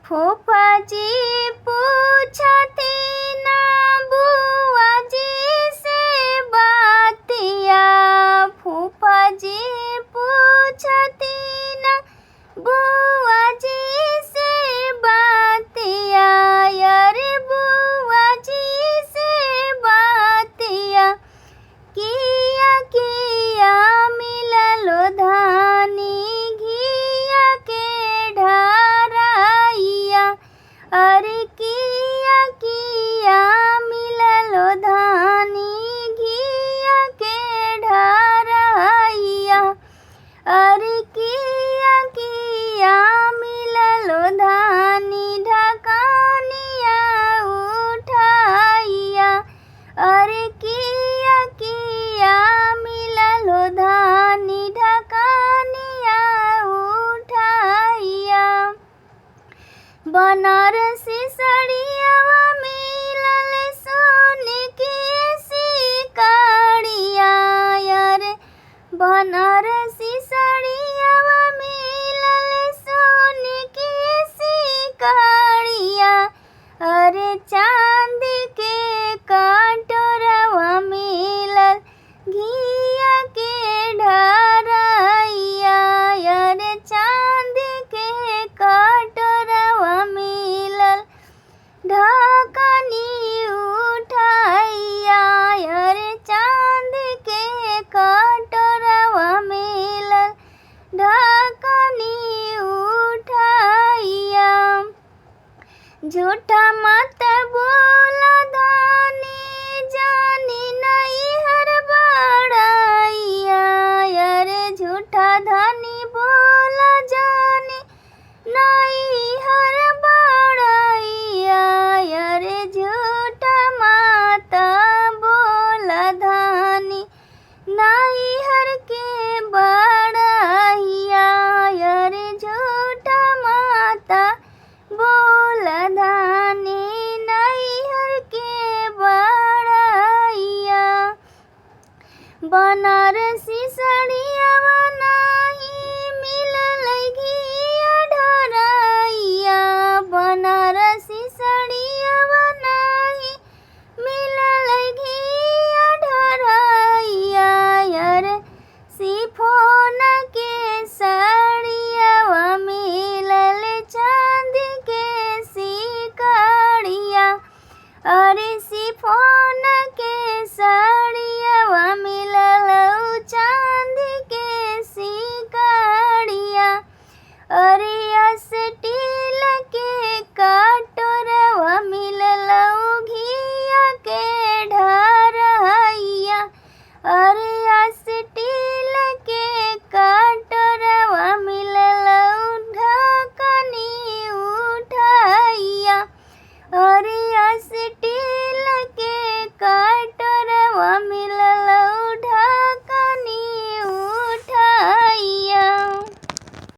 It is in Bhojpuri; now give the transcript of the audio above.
फूफाजी पूछती ना बुआजी से बातिया, फूफाजी पूछती ना बुआजी से बातिया, यारे बुआजी से बातिया। किया किया मिललो धानी घिया के ढाराइया, अरे किया किया मिललो धानी घिया के ढाराइया, अरे किया किया मिललो धानी ढकानिया उठाइया, अरे किया किया मिललो धानी ढकानिया उठाइया। बनारसी साड़ियावा मिलल सोने की सिकड़िया, यारे बनारसी साड़ियावा मिलल सोने की सिकड़िया, अरे चांदी के कटोरवा मिलल घिया के ढाराइया, अरे चांदी के कटोरवा मिलल ढकनी उठाइया, अरे चांदी के कटोरवा मिलल ढकनी उठाइया। झूठा मत बोला धानी जानी नहीं हर बड़ाइया, अरे झूठा धानी बोला जानी नहीं हर बड़ाइया, अरे झूठा मत बोला धानी नहीं हर के बड़ाइया, अरे झूठा मत बोला धानी नहीं हर के बड़ाइया। बनारस